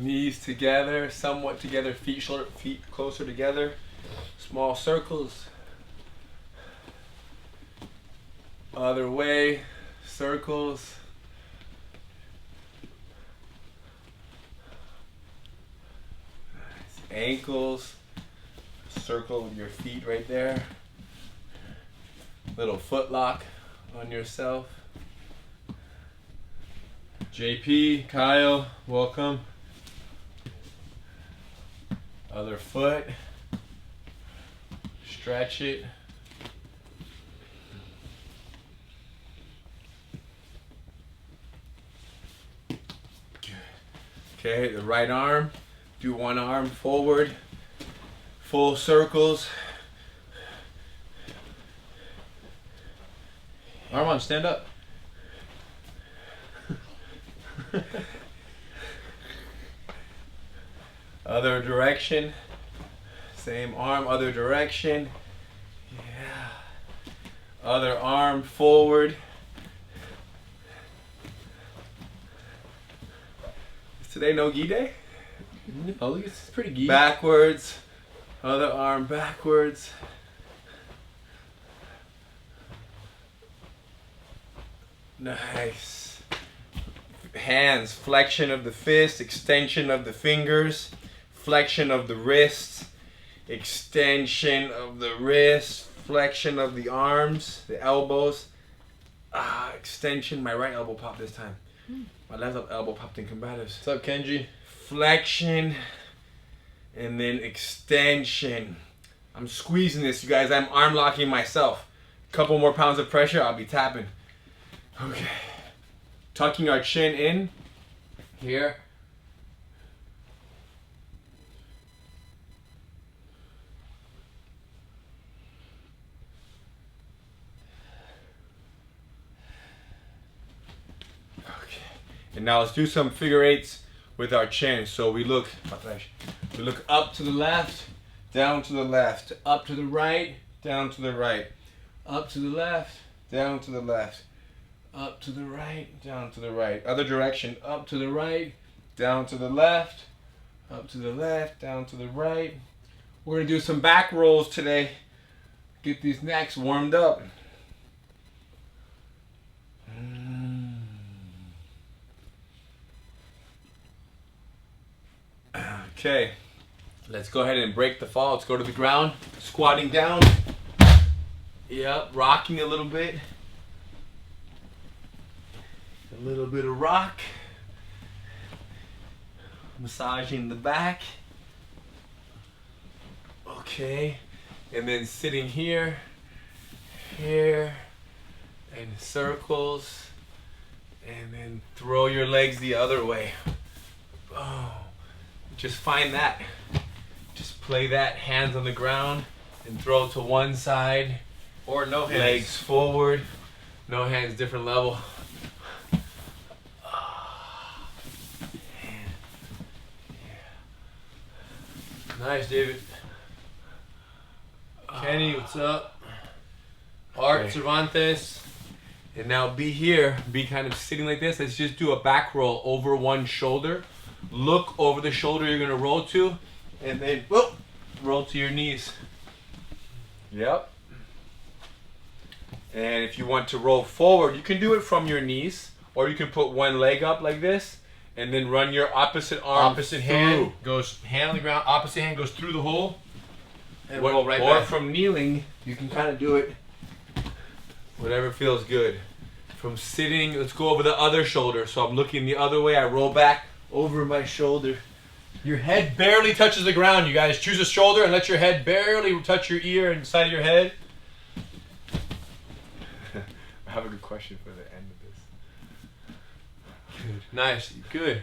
Knees together, somewhat together, feet closer together. Small circles. Other way, circles. Nice. Ankles. Circle with your feet right there. Little foot lock on yourself. JP, Kyle, welcome. Other foot. Stretch it. Okay, the right arm. Do one arm forward. Full circles. Armand, stand up. Other direction. Same arm, other direction. Yeah. Other arm forward. Is today no gi day? No, it's pretty gi. Backwards. Other arm backwards. Nice. Hands, flexion of the fist, extension of the fingers, flexion of the wrists, extension of the wrists, flexion of the arms, the elbows. Extension. My right elbow popped this time. My left elbow popped in combatives. What's up, Kenji? Flexion and then extension. I'm squeezing this, you guys. I'm arm locking myself. Couple more pounds of pressure, I'll be tapping. Okay. Tucking our chin in here. Okay. And now let's do some figure eights with our chin. So we look up to the left, down to the left, up to the right, down to the right, up to the left, down to the left, up to the right, down to the right. Other direction, up to the right, down to the left, up to the left, down to the right. We're gonna do some back rolls today. Get these necks warmed up. Okay, let's go ahead and break the fall. Let's go to the ground, squatting down. Yep, rocking a little bit. A little bit of rock. Massaging the back. Okay, and then sitting here, here, and circles, and then throw your legs the other way. Oh. Just find that. Just play that, hands on the ground, and throw to one side. Or no hands. Legs forward. No hands, different level. Nice, David. Kenny, what's up? Art, Cervantes. And now be here, be kind of sitting like this. Let's just do a back roll over one shoulder. Look over the shoulder you're gonna roll to, and then whoop, roll to your knees. Yep. And if you want to roll forward, you can do it from your knees, or you can put one leg up like this, and then run your opposite arm. Opposite hand goes, hand on the ground, opposite hand goes through the hole, and roll right or back. Or from kneeling, you can kind of do it. Whatever feels good. From sitting, let's go over the other shoulder. So I'm looking the other way, I roll back over my shoulder. Your head barely touches the ground, you guys. Choose a shoulder and let your head barely touch your ear and side of your head. I have a good question for the end of this. Good. Nice. Good.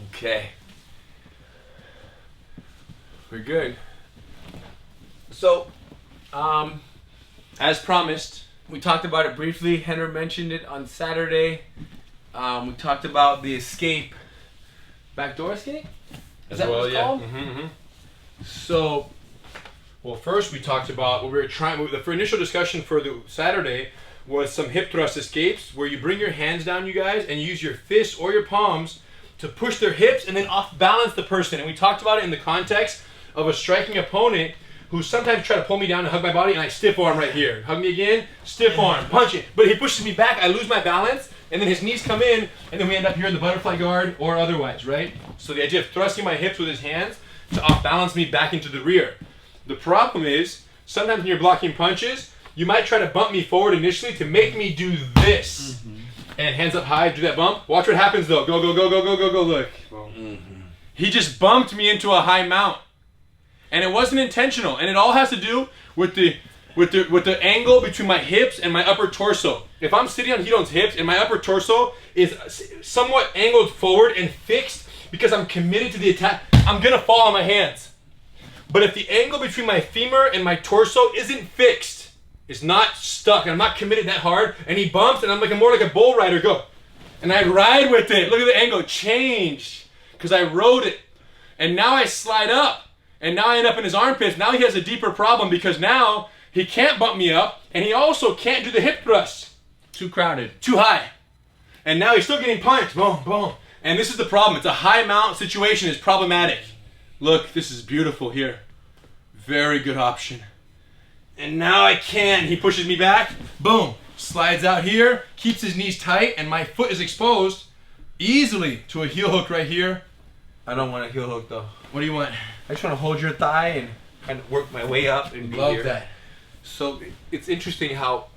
Okay. We're good. So, as promised, we talked about it briefly. Henry mentioned it on Saturday. We talked about the escape, backdoor escape. Is that what it's called? So, well, first we talked about what we were trying. The initial discussion for the Saturday was some hip thrust escapes, where you bring your hands down, you guys, and use your fists or your palms to push their hips and then off balance the person. And we talked about it in the context of a striking opponent who sometimes try to pull me down and hug my body, and I stiff arm right here. Hug me again, stiff arm, punch it. But he pushes me back, I lose my balance, and then his knees come in, and then we end up here in the butterfly guard or otherwise, right? So the idea of thrusting my hips with his hands to off balance me back into the rear. The problem is, sometimes when you're blocking punches, you might try to bump me forward initially to make me do this. And hands up high, do that bump. Watch what happens though. Go, go, go, go, go, go, go, look. He just bumped me into a high mount. And it wasn't intentional. And it all has to do with the angle between my hips and my upper torso. If I'm sitting on Hidon's hips and my upper torso is somewhat angled forward and fixed because I'm committed to the attack, I'm gonna fall on my hands. But if the angle between my femur and my torso isn't fixed, it's not stuck, and I'm not committed that hard, and he bumps, and I'm like more like a bull rider, go. And I ride with it. Look at the angle changed because I rode it. And now I slide up, and now I end up in his armpits. Now he has a deeper problem because now he can't bump me up, and he also can't do the hip thrust. Too crowded. Too high. And now he's still getting punched. Boom, boom. And this is the problem. It's a high mount situation. It's problematic. Look, this is beautiful here. Very good option. And now I can. He pushes me back. Boom. Slides out here. Keeps his knees tight. And my foot is exposed easily to a heel hook right here. I don't want a heel hook though. What do you want? I just want to hold your thigh and kind of work my way up and be Love here. that. So it's interesting how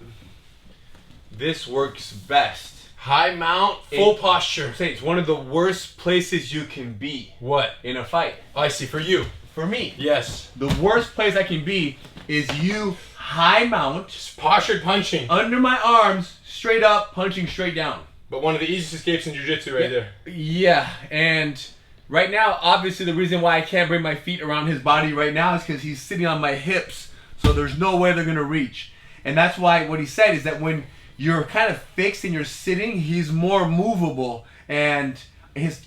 this works best. High mount, full posture. I'm saying it's one of the worst places you can be What? in a fight. Oh, I see, for you. For me, Yes. the worst place I can be is you high mount, Just postured punching. under my arms, straight up, punching straight down. But one of the easiest escapes in jiu-jitsu right there. Yeah, and right now, obviously the reason why I can't bring my feet around his body right now is because he's sitting on my hips, so there's no way they're gonna reach. And that's why what he said is that when you're kind of fixed and you're sitting, he's more movable, and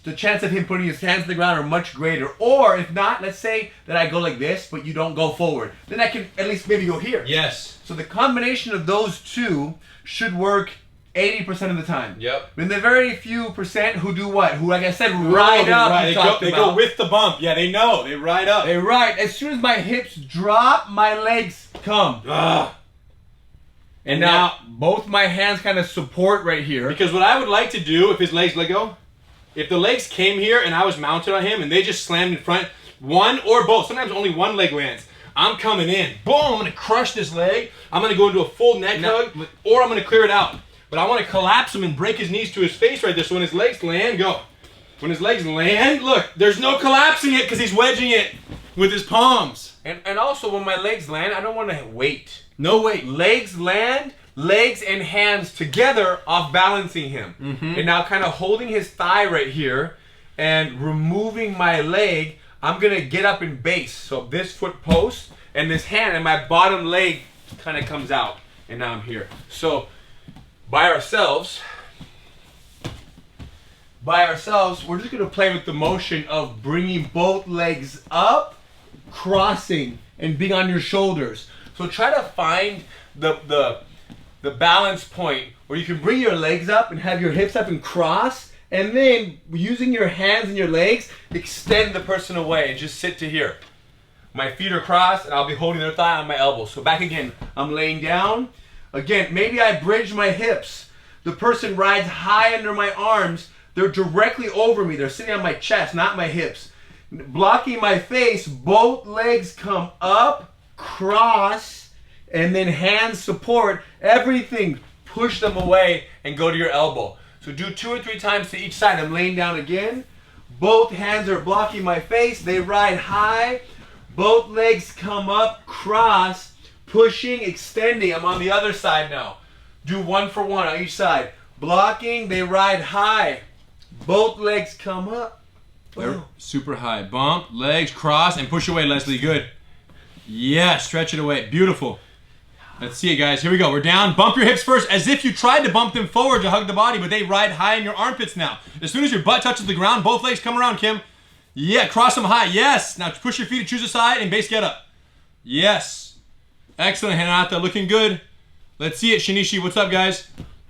the chance of him putting his hands to the ground are much greater. Or if not, let's say that I go like this, but you don't go forward, then I can at least maybe go here. Yes. So the combination of those two should work 80% of the time. Yep. And the very few percent who do what? Who, like I said, ride up. They go with the bump. Yeah, they know. They ride up. They ride. As soon as my hips drop, my legs come. Ugh. And now both my hands kind of support right here. Because what I would like to do if his legs let go, if the legs came here and I was mounted on him and they just slammed in front, one or both, sometimes only one leg lands, I'm coming in. Boom, I'm going to crush this leg. I'm going to go into a full neck hug, or I'm going to clear it out. But I want to collapse him and break his knees to his face right there. So when his legs land, go. When his legs land, look, there's no collapsing it because he's wedging it with his palms. And also when my legs land, I don't want to wait. No weight. Legs land, legs and hands together off balancing him. And now kind of holding his thigh right here and removing my leg, I'm going to get up in base. So this foot post and this hand and my bottom leg kind of comes out. And now I'm here. So by ourselves, we're just going to play with the motion of bringing both legs up, crossing, and being on your shoulders. So try to find the balance point where you can bring your legs up and have your hips up and cross, and then using your hands and your legs, extend the person away and just sit to here. My feet are crossed and I'll be holding their thigh on my elbow. So back again, I'm laying down. Again, maybe I bridge my hips. The person rides high under my arms. They're directly over me. They're sitting on my chest, not my hips. Blocking my face, both legs come up, cross, and then hands support. Everything, push them away and go to your elbow. So do 2 or 3 times to each side. I'm laying down again. Both hands are blocking my face. They ride high. Both legs come up, cross, pushing, extending. I'm on the other side now. Do 1 for 1 on each side. Blocking, they ride high. Both legs come up. They're super high. Bump, legs, cross, and push away, Leslie. Good. Yeah, stretch it away. Beautiful. Let's see it, guys. Here we go. We're down. Bump your hips first as if you tried to bump them forward to hug the body, but they ride high in your armpits now. As soon as your butt touches the ground, both legs come around, Kim. Yeah, cross them high. Yes. Now push your feet to choose a side and base get up. Yes. Excellent, Hinata. Looking good. Let's see it, Shinichi. What's up, guys?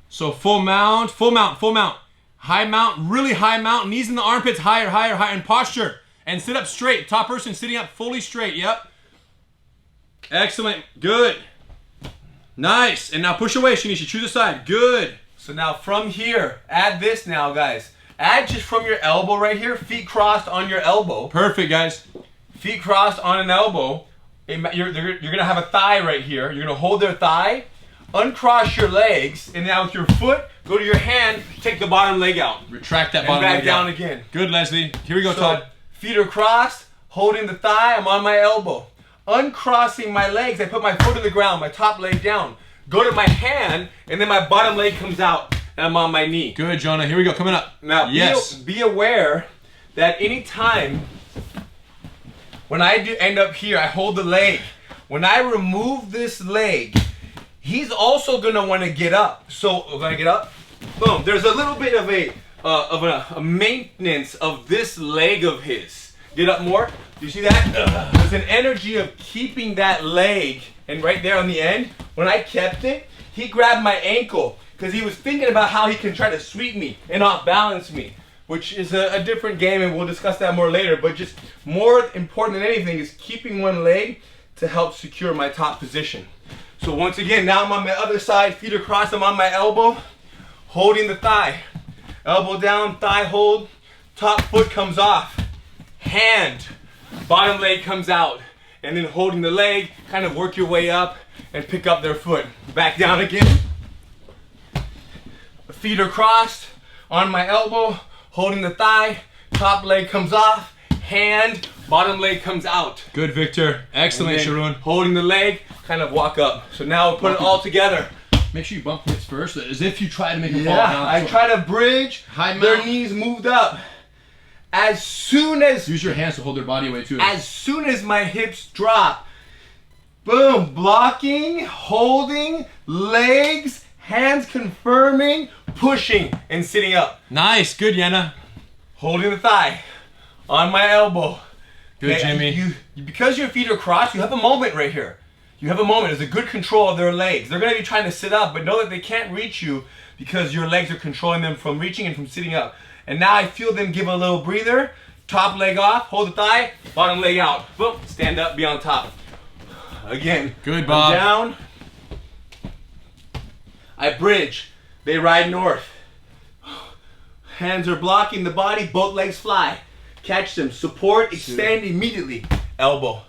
So full mount, full mount, full mount. High mount, really high mount. Knees in the armpits, higher, higher, higher. And posture. And sit up straight. Top person sitting up fully straight. Yep. Excellent. Good. Nice. And now push away, Shanishi. Choose a side. Good. So now from here, add this now, guys. Add just from your elbow right here, feet crossed on your elbow. Perfect, guys. Feet crossed on an elbow. You're gonna have a thigh right here. You're gonna hold their thigh, uncross your legs, and now with your foot, go to your hand, take the bottom leg out. Retract that And bottom back leg down out. again. Good, Leslie. Here we go, So, Todd. feet are crossed, holding the thigh, I'm on my elbow. Uncrossing my legs, I put my foot on the ground, my top leg down. Go to my hand, and then my bottom leg comes out, and I'm on my knee. Good, Jonah. Here we go. Coming up. Now, yes. be aware that anytime when I do end up here, I hold the leg. When I remove this leg, he's also gonna want to get up. So, when I get up, boom. There's a little bit of a maintenance of this leg of his. Get up more. Do you see that? There's an energy of keeping that leg, and right there on the end, when I kept it, he grabbed my ankle because he was thinking about how he can try to sweep me and off balance me, which is a different game, and we'll discuss that more later. But just more important than anything is keeping one leg to help secure my top position. So once again, now I'm on my other side, feet are crossed, I'm on my elbow, holding the thigh. Elbow down, thigh hold, top foot comes off, hand, bottom leg comes out, and then holding the leg, kind of work your way up and pick up their foot. Back down again. Feet are crossed, on my elbow, holding the thigh, top leg comes off, hand, bottom leg comes out. Good, Victor. Excellent, And then Sharon. holding the leg, kind of walk up. So now we'll put it all together. Make sure you bump hips first, as if you try to make them fall Yeah, down. I try to bridge, High their mount. knees moved up. As soon as Use your hands to hold their body weight too. my hips drop, boom, blocking, holding, legs, hands confirming, pushing, and sitting up. Nice. Good, Yenna. Holding the thigh, on my elbow. Good, Okay, Jimmy. Because your feet are crossed, you have a moment right here. You have a moment. There's a good control of their legs. They're going to be trying to sit up, but know that they can't reach you because your legs are controlling them from reaching and from sitting up. And now I feel them give a little breather. Top leg off, hold the thigh, bottom leg out. Boom, stand up, be on top. Again. Good, I'm Bob. down. I bridge. They ride north. Hands are blocking the body, both legs fly. Catch them, support, extend immediately. Elbow.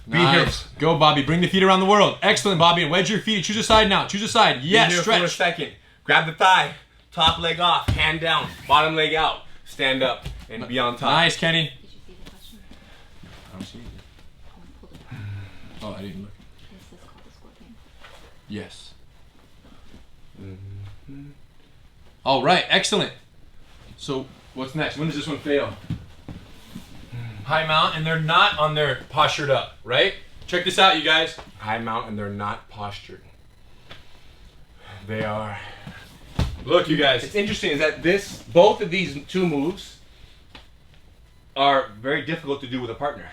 Be here. Nice. Go, Bobby. Bring the feet around the world. Excellent, Bobby. And wedge your feet. Choose a side now. Choose a side. Yes, Be here for a stretch. second. Grab the thigh. Top leg off. Hand down. Bottom leg out. Stand up and be on top. Nice, Kenny. Did you see the question? I don't see it. Pull it up. Oh, I didn't look. This is called the scorpion. Yes. All right, excellent. So, what's next? When does this one fail? High mount, and they're not on their postured up, right? Check this out, you guys. High mount and they're not postured. They are. Look, you guys. It's interesting is that both of these two moves are very difficult to do with a partner.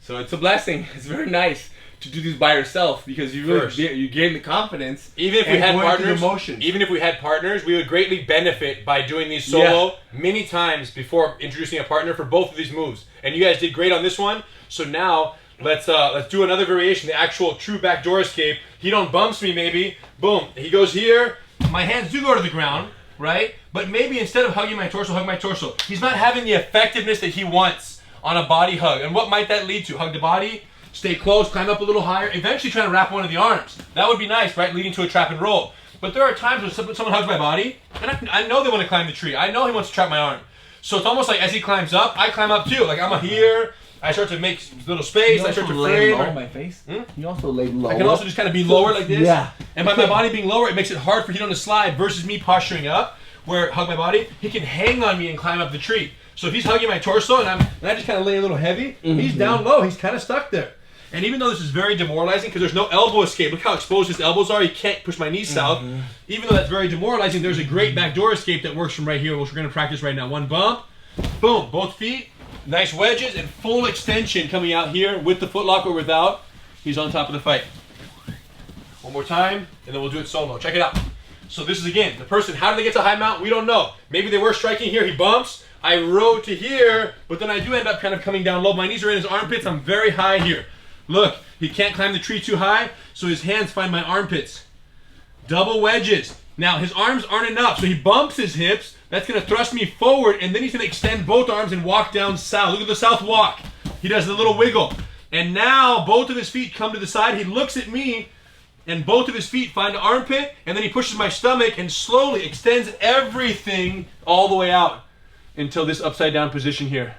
So it's a blessing. It's very nice to do these by yourself because you First. you gain the confidence. Even if we and had going through partners, the motions. even if we had partners, we would greatly benefit by doing these solo many times before introducing a partner for both of these moves. And you guys did great on this one. So now let's do another variation, the actual true backdoor escape. He don't bumps me maybe. Boom. He goes here. My hands do go to the ground, right? But maybe instead of hugging my torso, hug my torso. He's not having the effectiveness that he wants on a body hug. And what might that lead to? Hug the body, stay close, climb up a little higher, eventually trying to wrap one of the arms. That would be nice, right? Leading to a trap and roll. But there are times when someone hugs my body, and I know they want to climb the tree. I know he wants to trap my arm. So it's almost like as he climbs up, I climb up too. Like I'm here, I start to make little space, I start to frame. my face. You also lay low. I can also just kind of be lower like this. Yeah. And by my body being lower, it makes it hard for Hidon to slide versus me posturing up, where hug my body, he can hang on me and climb up the tree. So if he's hugging my torso and I just kind of lay a little heavy, he's down low, he's kind of stuck there. And even though this is very demoralizing because there's no elbow escape, look how exposed his elbows are, he can't push my knees south. Even though that's very demoralizing, there's a great backdoor escape that works from right here, which we're going to practice right now. One bump, boom, both feet, nice wedges, and full extension coming out here with the footlock or without. He's on top of the fight. One more time, and then we'll do it solo. Check it out. So this is, again, the person, how did they get to high mount? We don't know. Maybe they were striking here, he bumps, I rode to here, but then I do end up kind of coming down low. My knees are in his armpits, I'm very high here. Look, he can't climb the tree too high, so his hands find my armpits. Double wedges. Now, his arms aren't enough, so he bumps his hips. That's going to thrust me forward, and then he's going to extend both arms and walk down south. Look at the south walk. He does the little wiggle. And now, both of his feet come to the side. He looks at me, and both of his feet find the armpit, and then he pushes my stomach and slowly extends everything all the way out until this upside down position here.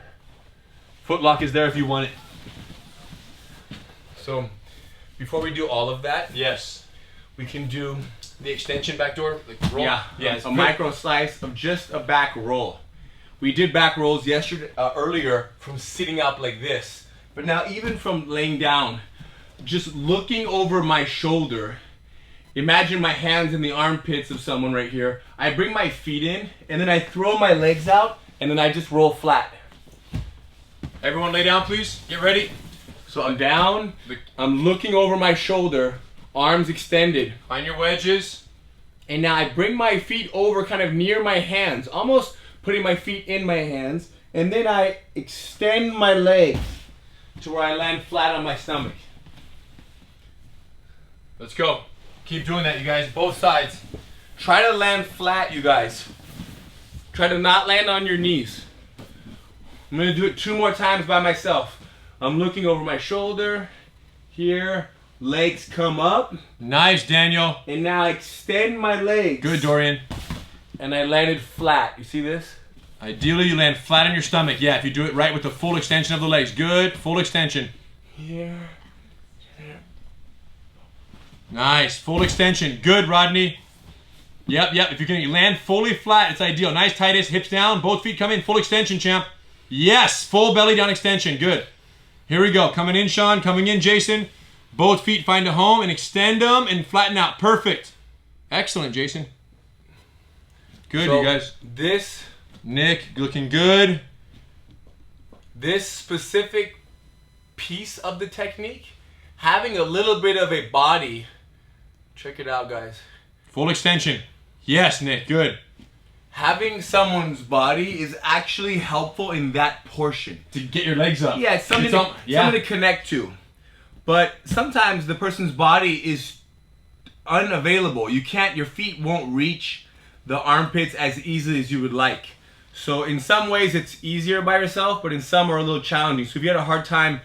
Foot lock is there if you want it. So, before we do all of that, Yes. we can do The extension back door, like roll. a micro slice of just a back roll. We did back rolls yesterday, earlier, from sitting up like this. But now even from laying down, just looking over my shoulder, imagine my hands in the armpits of someone right here. I bring my feet in, and then I throw my legs out, and then I just roll flat. Everyone lay down, please. Get ready. So I'm down, I'm looking over my shoulder, arms extended. Find your wedges. And now I bring my feet over kind of near my hands, almost putting my feet in my hands. And then I extend my legs to where I land flat on my stomach. Let's go. Keep doing that, you guys. Both sides. Try to land flat, you guys. Try to not land on your knees. I'm gonna do it 2 more times by myself. I'm looking over my shoulder, here, legs come up, Nice, Daniel. and now I extend my legs. Good, Dorian. And I landed flat. You see this? Ideally, you land flat on your stomach. Yeah, if you do it right with the full extension of the legs. Good, full extension. Here. Nice, full extension. Good, Rodney. Yep. If you can land fully flat, it's ideal. Nice, Titus. Hips down, both feet come in. Full extension, champ. Yes, full belly down extension. Good. Here we go. Coming in, Sean. Coming in, Jason. Both feet find a home and extend them and flatten out. Perfect. Excellent, Jason. Good, So, you guys. This Nick, looking good. this specific piece of the technique, having a little bit of a body, check it out, guys. Full extension. Yes, Nick. Good. Having someone's body is actually helpful in that portion. To get your legs up. Yeah, it's something, something to connect to. But sometimes the person's body is unavailable. You can't, your feet won't reach the armpits as easily as you would like. So in some ways it's easier by yourself, but in some are a little challenging. So if you had a hard time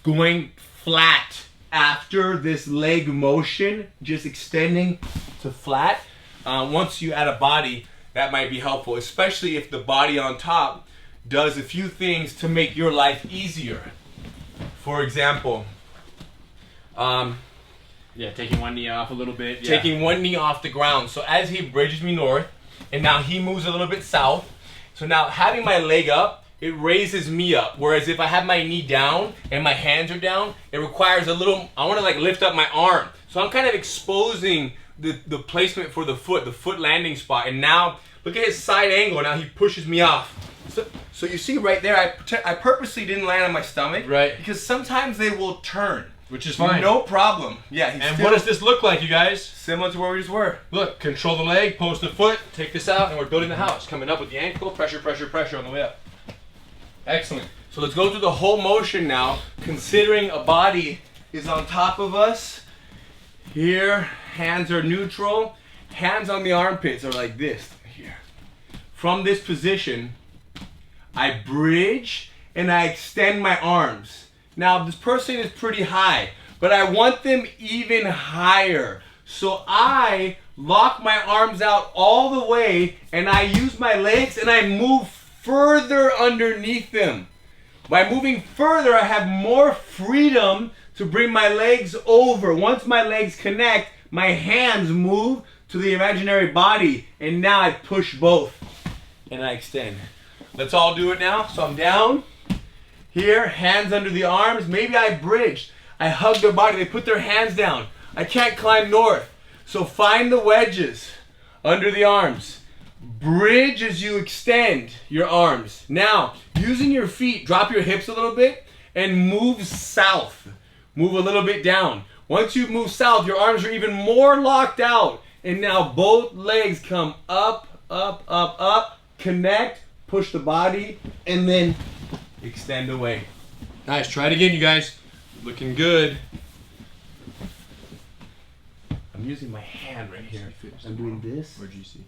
going flat after this leg motion, just extending to flat, once you add a body, that might be helpful, especially if the body on top does a few things to make your life easier. For example, Yeah, taking one knee off a little bit. Yeah. taking one knee off the ground. So as he bridges me north, and now he moves a little bit south. So now having my leg up, it raises me up. Whereas if I have my knee down and my hands are down, it requires a little, I want to like lift up my arm. So I'm kind of exposing the placement for the foot landing spot. And now look at his side angle. Now he pushes me off. So you see right there, I purposely didn't land on my stomach. Right. Because sometimes they will turn. Which is fine. No problem. Yeah. And what does this look like, you guys? Similar to where we just were. Look, control the leg, post the foot, take this out, and we're building the house. Coming up with the ankle, pressure on the way up. Excellent. So let's go through the whole motion now, considering a body is on top of us. Here, hands are neutral. Hands on the armpits are like this, here. From this position, I bridge and I extend my arms. Now, this person is pretty high, but I want them even higher. So I lock my arms out all the way and I use my legs and I move further underneath them. By moving further, I have more freedom to bring my legs over. Once my legs connect, my hands move to the imaginary body, and now I push both and I extend. Let's all do it now. So I'm down here, hands under the arms. Maybe I bridged. I hug their body. They put their hands down. I can't climb north. So find the wedges under the arms. Bridge as you extend your arms. Now, using your feet, drop your hips a little bit and move south. Move a little bit down. Once you move south, your arms are even more locked out And now both legs come up, up, up, up, connect, push the body, and then extend away. Nice. Try it again, you guys. Looking good. I'm using my hand right here. I'm doing this. Or GC.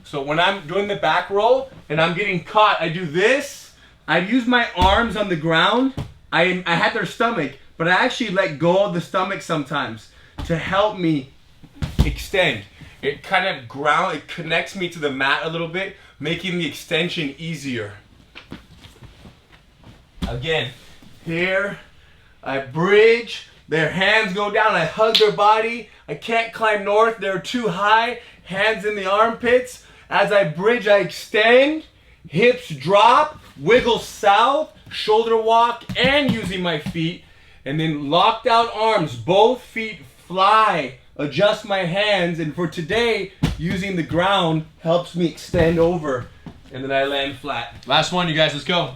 So when I'm doing the back roll and I'm getting caught, I do this. I use my arms on the ground. I had their stomach, but I actually let go of the stomach sometimes to help me extend. It kind of it connects me to the mat a little bit, making the extension easier. Again, here, I bridge, their hands go down, I hug their body, I can't climb north, they're too high, hands in the armpits. As I bridge, I extend, hips drop, wiggle south, shoulder walk, and using my feet. And then locked out arms, both feet fly, adjust my hands. And for today, using the ground helps me extend over. And then I land flat. Last one, you guys. Let's go.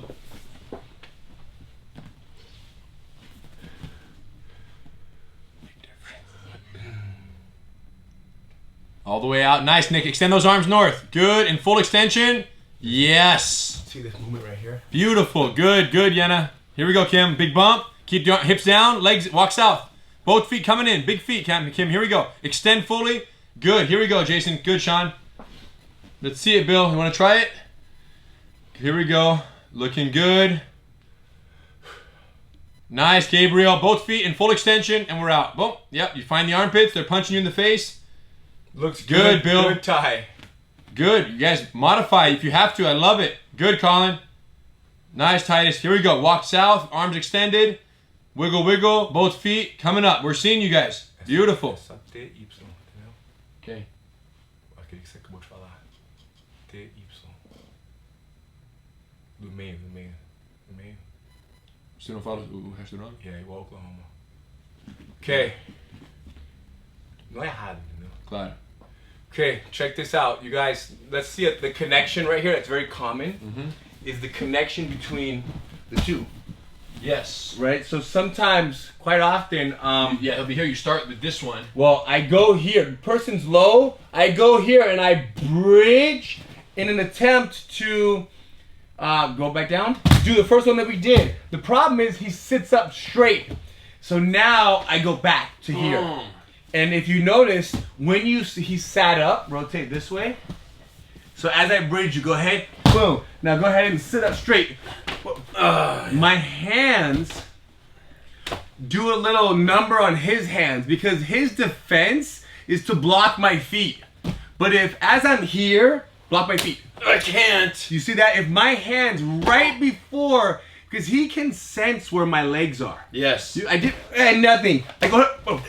All the way out. Nice, Nick. Extend those arms north. Good. In full extension. Yes. See this movement right here? Beautiful. Good. Good, Yenna. Here we go, Kim. Big bump. Keep your hips down. Legs. Walk south. Both feet coming in. Big feet, Kim. Here we go. Extend fully. Good. Here we go, Jason. Good, Sean. Let's see it, Bill. You want to try it? Here we go. Looking good. Nice, Gabriel. Both feet in full extension, and we're out. Boom. Yep. You find the armpits. They're punching you in the face. Looks good, Bill. Good tie. Good. You guys modify if you have to. I love it. Good, Colin. Nice, Titus. Here we go. Walk south. Arms extended. Wiggle, wiggle. Both feet coming up. We're seeing you guys. Beautiful. Okay. Aquele que você acabou de falar. TY. Do meio, do meio. Do meio. Você não fala o resto do nome? É, igual Oklahoma. Ok. Não é errado, entendeu? Claro. Okay, check this out. You guys, let's see it. The connection right here, that's very common, is the connection between the two. Yes. Right? So sometimes, quite often, Yeah, he'll be here. You start with this one. well, I go here. The person's low. I go here and I bridge in an attempt to go back down. Do the first one that we did. The problem is he sits up straight. So now I go back to here. And if you notice, when he sat up, rotate this way. So as I bridge, you go ahead, boom. Now go ahead and sit up straight. My hands do a little number on his hands because his defense is to block my feet. But if, as I'm here, block my feet. I can't. You see that? If my hands right before, because he can sense where my legs are. Yes. I did nothing. I go.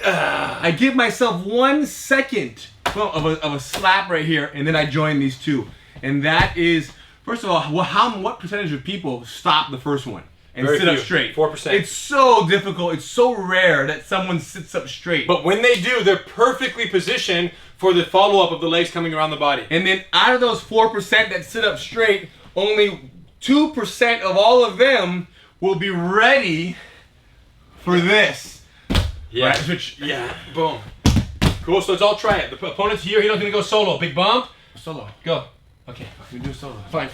I give myself 1 second of a slap right here, and then I join these two. And that is, first of all, what percentage of people stop the first one and Very sit up few. straight? 4%. It's so difficult. It's so rare that someone sits up straight. But when they do, they're perfectly positioned for the follow-up of the legs coming around the body. And then out of those 4% that sit up straight, only 2% of all of them will be ready for this. Yeah. Right? Which, Yeah. Boom. Cool. So let's all try it. The opponent's here. He's not gonna go solo. Big bump. solo. Go. Okay. We do solo. Fine.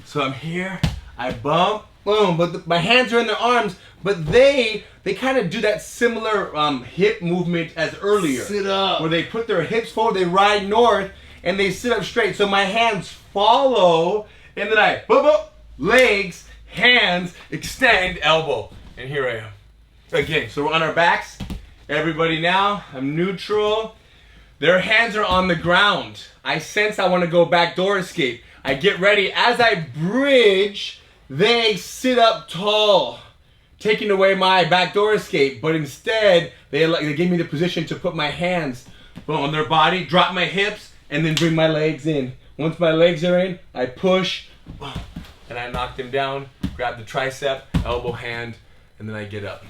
So I'm here, I bump, boom, but my hands are in their arms, but they kind of do that similar hip movement as earlier. Sit up. Where they put their hips forward, they ride north, and they sit up straight. So my hands follow, and then I, boop, boop, legs, hands, extend, elbow. And here I am. Again, so we're on our backs. Everybody now, I'm neutral. Their hands are on the ground. I sense I want to go backdoor escape. I get ready. As I bridge, they sit up tall, taking away my backdoor escape. But instead, they give me the position to put my hands on their body, drop my hips, and then bring my legs in. Once my legs are in, I push, and I knock them down, grab the tricep, elbow, hand, and then I get up.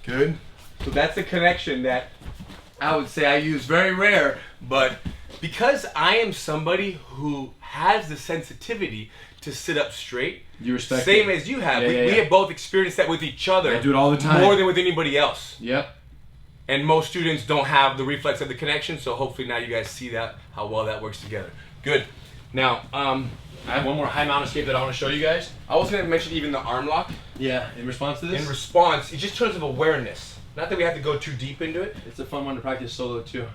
Good? So that's the connection that I would say I use very rare, but because I am somebody who has the sensitivity to sit up straight. You respect Same it. as you have. Yeah, we yeah. have both experienced that with each other. I do it all the time. More than with anybody else. Yep. And most students don't have the reflex of the connection, so hopefully now you guys see that, how well that works together. Good. Now, I have one more high mount escape that I want to show you guys. I was going to mention even the arm lock. Yeah, in response to this? In response, it's just in terms of awareness. Not that we have to go too deep into it. It's a fun one to practice solo too.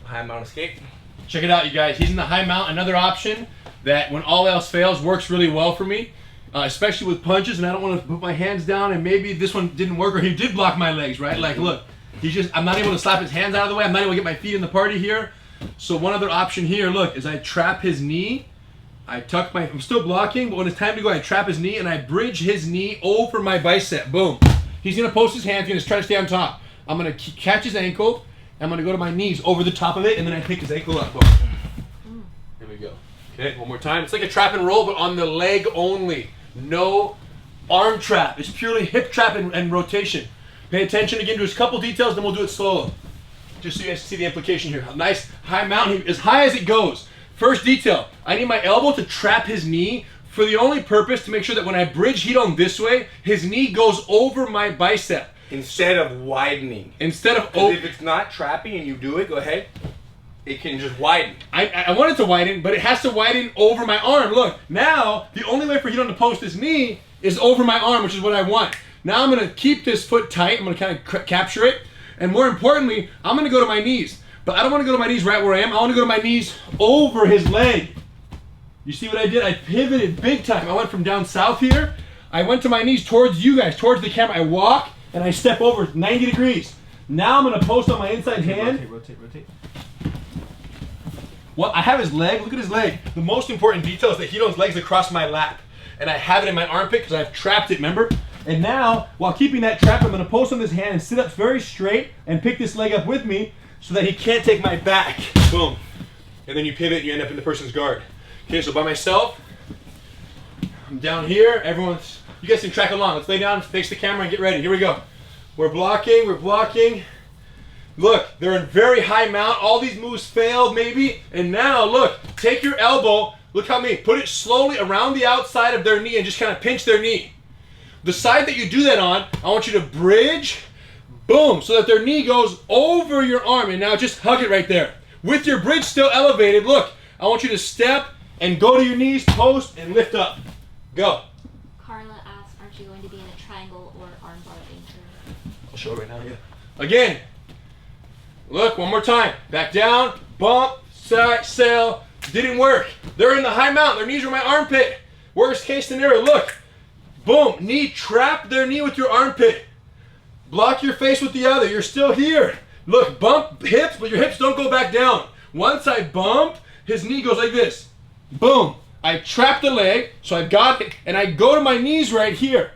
High mount escape. Check it out, you guys. He's in the high mount. Another option that when all else fails works really well for me, especially with punches, and I don't want to put my hands down and maybe this one didn't work or he did block my legs, right? Like, look, I'm not able to slap his hands out of the way. I'm not able to get my feet in the party here. So one other option here, look, is I trap his knee. I'm still blocking, but when it's time to go, I trap his knee and I bridge his knee over my bicep. Boom. He's going to post his hands, he's going to try to stay on top. I'm going to catch his ankle. I'm going to go to my knees over the top of it, and then I pick his ankle up. Boom. There we go. Okay, one more time. It's like a trap and roll, but on the leg only. No arm trap. It's purely hip trap and rotation. Pay attention again to his couple details, then we'll do it solo. Just so you guys see the implication here. A nice high mount, as high as it goes. First detail, I need my elbow to trap his knee for the only purpose to make sure that when I bridge heat on this way, his knee goes over my bicep. Instead of widening. Instead of if it's not trapping and you do it, go ahead. It can just widen. I want it to widen, but it has to widen over my arm. Look, now the only way for Hidon to post his knee is over my arm, which is what I want. Now I'm going to keep this foot tight. I'm going to kind of capture it. And more importantly, I'm going to go to my knees. But I don't want to go to my knees right where I am. I want to go to my knees over his leg. You see what I did? I pivoted big time. I went from down south here. I went to my knees towards you guys, towards the camera. I walk and I step over 90 degrees. Now I'm going to post on my inside hand. Rotate. Well, I have his leg. Look at his leg. The most important detail is that Hidon's legs across my lap. And I have it in my armpit because I've trapped it, remember? And now, while keeping that trap, I'm going to post on this hand and sit up very straight and pick this leg up with me so that he can't take my back. Boom. And then you pivot and you end up in the person's guard. Okay, so by myself, I'm down here. You guys can track along. Let's lay down, face the camera, and get ready. Here we go. We're blocking. Look, they're in very high mount. All these moves failed maybe. And now, look, take your elbow. Look how put it slowly around the outside of their knee and just kind of pinch their knee. The side that you do that on, I want you to bridge, boom, so that their knee goes over your arm. And now just hug it right there. With your bridge still elevated, look, I want you to step and go to your knees, post, and lift up. Go. Carla asked, aren't you going to be in a triangle or armbar anchor? I'll show it right now. Yeah. Again. Look, one more time. Back down, bump, side, sail. Didn't work. They're in the high mount. Their knees are my armpit. Worst case scenario, look. Boom, knee, trap their knee with your armpit. Block your face with the other. You're still here. Look, bump hips, but your hips don't go back down. Once I bump, his knee goes like this. Boom. I trap the leg, so I've got it, and I go to my knees right here.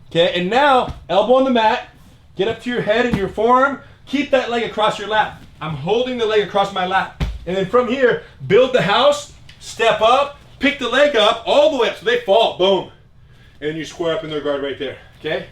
Okay, and now, elbow on the mat, get up to your head and your forearm, keep that leg across your lap. I'm holding the leg across my lap. And then from here, build the house, step up, pick the leg up, all the way up so they fall, boom. And you square up in their guard right there, okay?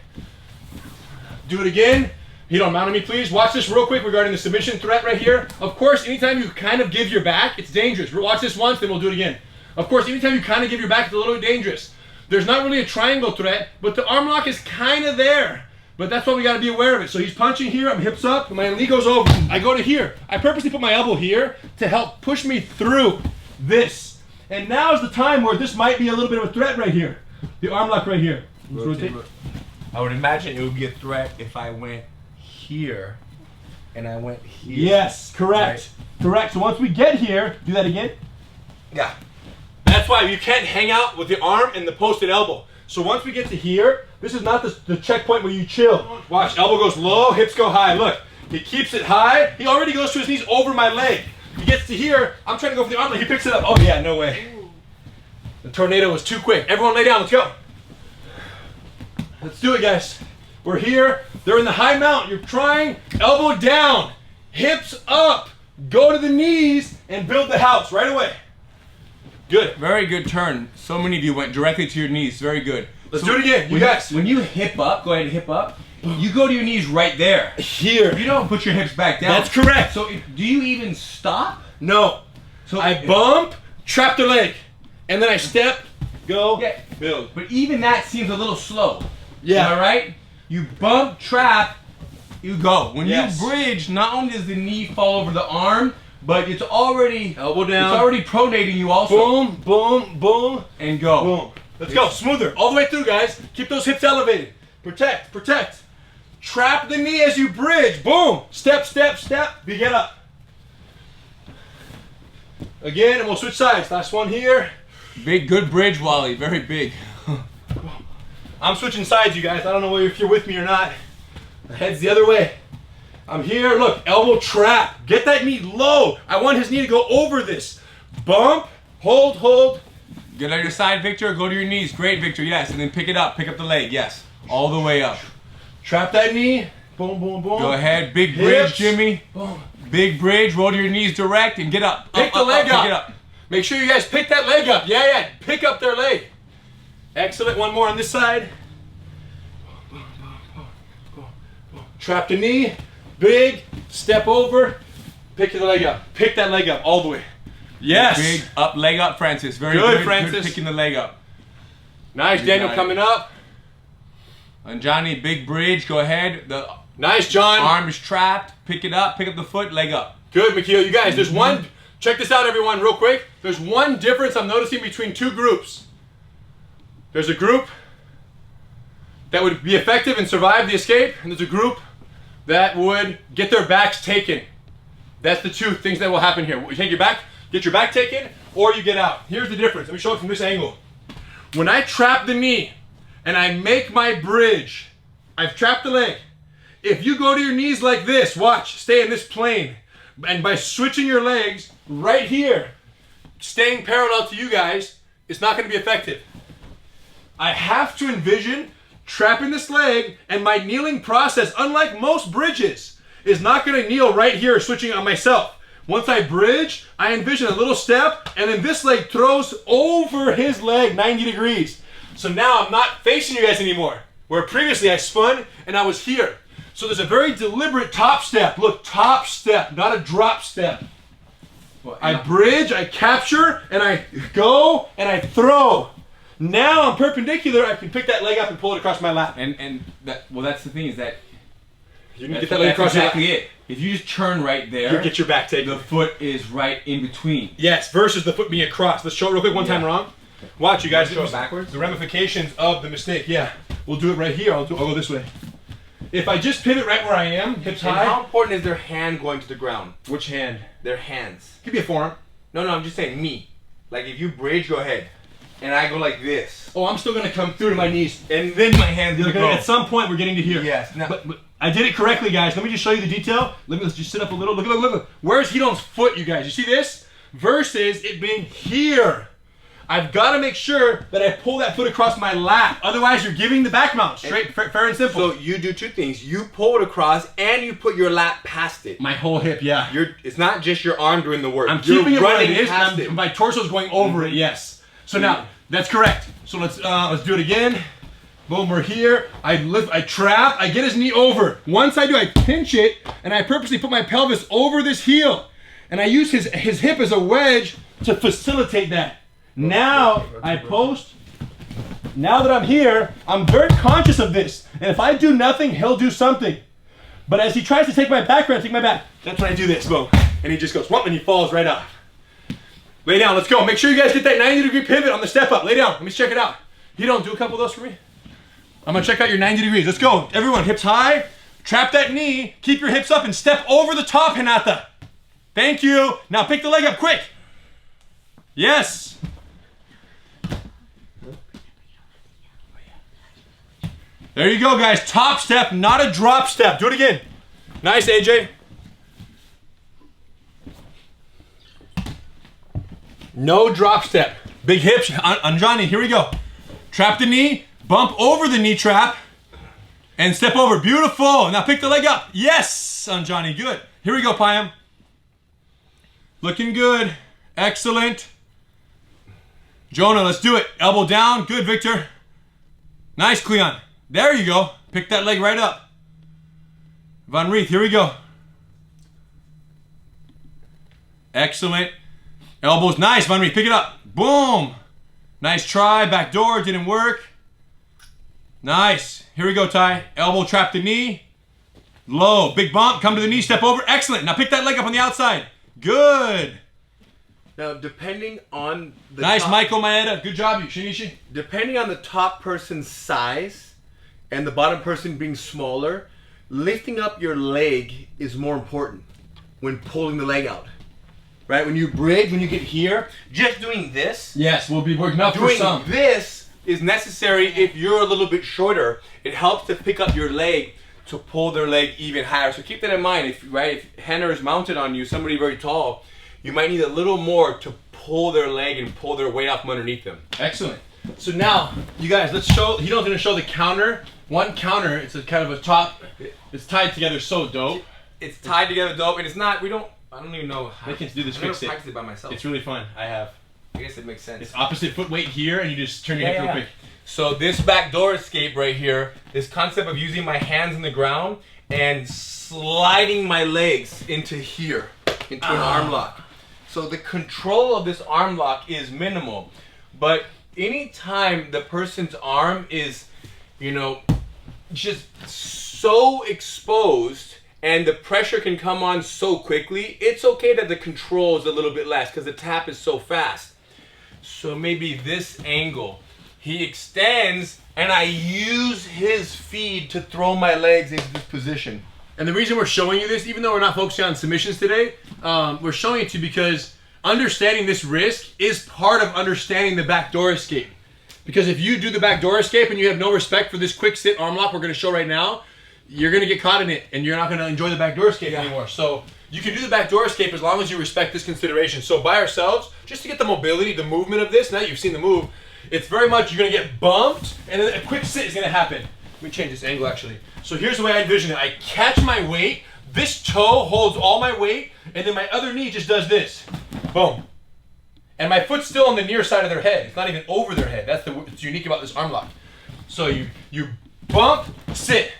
Do it again. Hidon, mount on me, please. Watch this real quick regarding the submission threat right here. Of course, anytime you kind of give your back, it's dangerous. Watch this once, then we'll do it again. Of course, anytime you kind of give your back, it's a little bit dangerous. There's not really a triangle threat, but the arm lock is kind of there. But that's why we got to be aware of it. So he's punching here, I'm hips up, and my knee goes over. I go to here. I purposely put my elbow here to help push me through this. And now is the time where this might be a little bit of a threat right here. The arm lock right here. Rotate. I would imagine it would be a threat if I went here and I went here. Yes, correct. Right? Correct. So once we get here, do that again. Yeah. That's why you can't hang out with the arm and the posted elbow. So once we get to here, this is not the checkpoint where you chill. Watch, elbow goes low, hips go high. Look, he keeps it high. He already goes to his knees over my leg. He gets to here, I'm trying to go for the arm, he picks it up. Oh yeah, no way. The tornado was too quick. Everyone lay down, let's go. Let's do it, guys. We're here, they're in the high mount. You're trying, elbow down, hips up, go to the knees, and build the house right away. Good. Very good turn. So many of you went directly to your knees. Very good. Let's do it again. You guys. When you hip up, go ahead and hip up. you go to your knees right there. Here. You don't put your hips back down. That's correct. So do you even stop? No. So I bump, trap the leg, and then I step, go, Yeah. build. But even that seems a little slow. Yeah. Am I right? You bump, trap, you go. When Yes. you bridge, not only does the knee fall over the arm, but it's already Elbow down. It's already pronating you also. Boom, boom, boom, And go. boom. Let's go. Smoother. All the way through, guys. Keep those hips elevated. Protect, protect. Trap the knee as you bridge. Boom. Step, step, step. Get up. Again, and we'll switch sides. Last one here. Big, good bridge, Wally. Very big. I'm switching sides, you guys. I don't know if you're with me or not. My head's the other way. I'm here. Look, elbow trap. Get that knee low. I want his knee to go over this. Bump, hold, hold. Get on your side, Victor. Go to your knees. Great, Victor. Yes. And then pick it up. Pick up the leg. Yes. All the way up. Trap that knee. Boom, boom, boom. Go ahead. Big bridge, Hips. Jimmy. Boom. Big bridge. Roll to your knees direct and get up. Pick the leg Pick up. it up. Make sure you guys pick that leg up. Yeah, yeah. Pick up their leg. Excellent. One more on this side. Trap the knee. Big. Step over. Pick the leg up. Pick that leg up all the way. Yes. Big up, leg up, Francis. Very Good, good. Francis. Good picking the leg up. Nice, Daniel, got it. coming up. And Johnny, big bridge. Go ahead. The Nice, John. arm is trapped. Pick it up. Pick up the foot. Leg up. Good, Mikhail. You guys, there's one. Check this out, everyone, real quick. There's one difference I'm noticing between two groups. There's a group that would be effective and survive the escape, and there's a group that would get their backs taken. That's the two things that will happen here. You take your back, get your back taken, or you get out. Here's the difference. Let me show it from this angle. When I trap the knee and I make my bridge, I've trapped the leg. If you go to your knees like this, watch, stay in this plane. And by switching your legs right here, staying parallel to you guys, it's not going to be effective. I have to envision trapping this leg, and my kneeling process, unlike most bridges, is not going to kneel right here switching on myself. Once I bridge, I envision a little step, and then this leg throws over his leg 90 degrees. So now I'm not facing you guys anymore, where previously I spun and I was here. So there's a very deliberate top step. Look, top step, not a drop step. I bridge, I capture, and I go, and I throw. Now I'm perpendicular, I can pick that leg up and pull it across my lap. And that, well, that's the thing is that You can that's, get that leg that's across exactly your lap. it. If you just turn right there, You get your back taken. the foot is right in between. Yes, versus the foot being across. Let's show it real quick one time wrong. Watch, you guys. Show it backwards? The ramifications of the mistake. Yeah, we'll do it right here. I'll go this way. If I just pivot right where I am, hips And high. how important is their hand going to the ground? Which hand? Their hands. Could be a forearm. No, I'm just saying me. Like if you bridge, go ahead. And I go like this. Oh, I'm still gonna come through to my knees. And then my hands Okay, go. at some point we're getting to here. Yes. Now, But I did it correctly, guys. Let me just show you the detail. Let's just sit up a little. Look. Where's Hidon's foot, you guys? You see this? Versus it being here. I've got to make sure that I pull that foot across my lap. Otherwise, you're giving the back mount. Straight, fair and simple. so you do two things. You pull it across and you put your lap past it. My whole hip, yeah. It's not just your arm doing the work. I'm You're keeping it where it running is. past it. My torso's going over it, yes. So now, that's correct. So let's do it again. Boom, we're here. I lift, I trap, I get his knee over. Once I do, I pinch it, and I purposely put my pelvis over this heel. And I use his hip as a wedge to facilitate that. Now, I post. Now that I'm here, I'm very conscious of this. And if I do nothing, he'll do something. But as he tries to take my back, take my back. That's when I do this, boom. And he just goes, whoop, and he falls right off. Lay down, let's go. Make sure you guys get that 90-degree pivot on the step up. Lay down, let me check it out. You don't do a couple of those for me? I'm gonna check out your 90 degrees. Let's go. Everyone, hips high. Trap that knee. Keep your hips up and step over the top, Hinata. Thank you. Now pick the leg up quick. Yes. There you go, guys. Top step, not a drop step. Do it again. Nice, AJ. No drop step. Big hips. On Johnny, here we go. Trap the knee, bump over the knee trap, and step over. Beautiful. Now pick the leg up. Yes, on Johnny. Good. Here we go, Payam. Looking good. Excellent. Jonah, let's do it. Elbow down. Good, Victor. Nice, Cleon. There you go. Pick that leg right up. Van Reeth, here we go. Excellent. Elbows, nice, Van Reeth, pick it up. Boom. Nice try, back door, didn't work. Nice. Here we go, Ty. Elbow, trap the knee. Low, big bump, come to the knee, step over. Excellent. Now pick that leg up on the outside. Good. Now, depending on the Nice, top, Michael Maeda. Good job, Shinichi. depending on the top person's size and the bottom person being smaller, lifting up your leg is more important when pulling the leg out. Right? When you bridge, when you get here, just doing this. Yes, we'll be working out for Doing some. this is necessary if you're a little bit shorter. It helps to pick up your leg to pull their leg even higher. So keep that in mind. If Henner is mounted on you, somebody very tall, you might need a little more to pull their leg and pull their weight off from underneath them. Excellent. So now, you guys, let's show. Hito's gonna show the counter. One counter. It's a kind of a top. It's tied together so dope. It's tied together dope, and it's not. I don't even know. They can do this I've quick never sit. practiced it by myself. It's really fun. I have. I guess it makes sense. It's opposite foot weight here, and you just turn your hip real quick. So this backdoor escape right here, this concept of using my hands on the ground and sliding my legs into here, into an arm lock. So the control of this arm lock is minimal, but anytime the person's arm is, just so exposed and the pressure can come on so quickly, it's okay that the control is a little bit less because the tap is so fast. So maybe this angle, he extends and I use his feed to throw my legs into this position. And the reason we're showing you this, even though we're not focusing on submissions today, we're showing it to you because understanding this risk is part of understanding the backdoor escape. Because if you do the backdoor escape and you have no respect for this quick sit arm lock we're going to show right now, you're going to get caught in it and you're not going to enjoy the backdoor escape anymore. So you can do the backdoor escape as long as you respect this consideration. So by ourselves, just to get the mobility, the movement of this, now that you've seen the move, it's very much you're going to get bumped and then a quick sit is going to happen. Let me change this angle actually. So here's the way I envision it. I catch my weight, this toe holds all my weight, and then my other knee just does this. Boom. And my foot's still on the near side of their head. It's not even over their head. That's what's unique about this arm lock. So you bump, sit.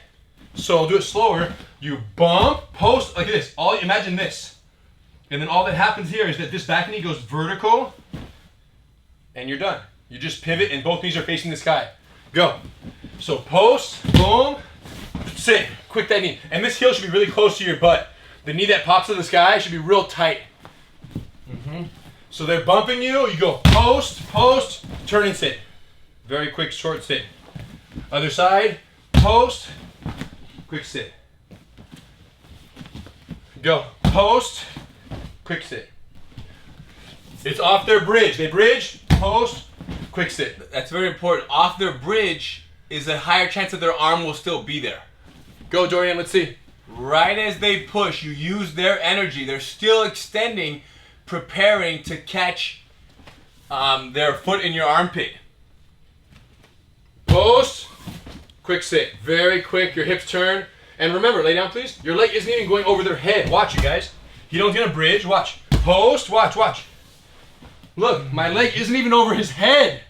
So I'll do it slower. You bump, post, like this. Imagine this. And then all that happens here is that this back knee goes vertical, and you're done. You just pivot, and both knees are facing the sky. Go. So post, boom, sit. Quick that knee. And this heel should be really close to your butt. The knee that pops to the sky should be real tight. So they're bumping you. You go post, post, turn and sit. Very quick, short sit. Other side, post, quick sit. Go. Post, quick sit. It's off their bridge. They bridge, post, quick sit. That's very important. Off their bridge is a higher chance that their arm will still be there. Go, Dorian, let's see. Right as they push, you use their energy. They're still extending, preparing to catch their foot in your armpit. Post, quick sit. Very quick, your hips turn. And remember, lay down please. Your leg isn't even going over their head. Watch you guys. You don't get a bridge, watch. Post, watch, watch. Look, my leg isn't even over his head.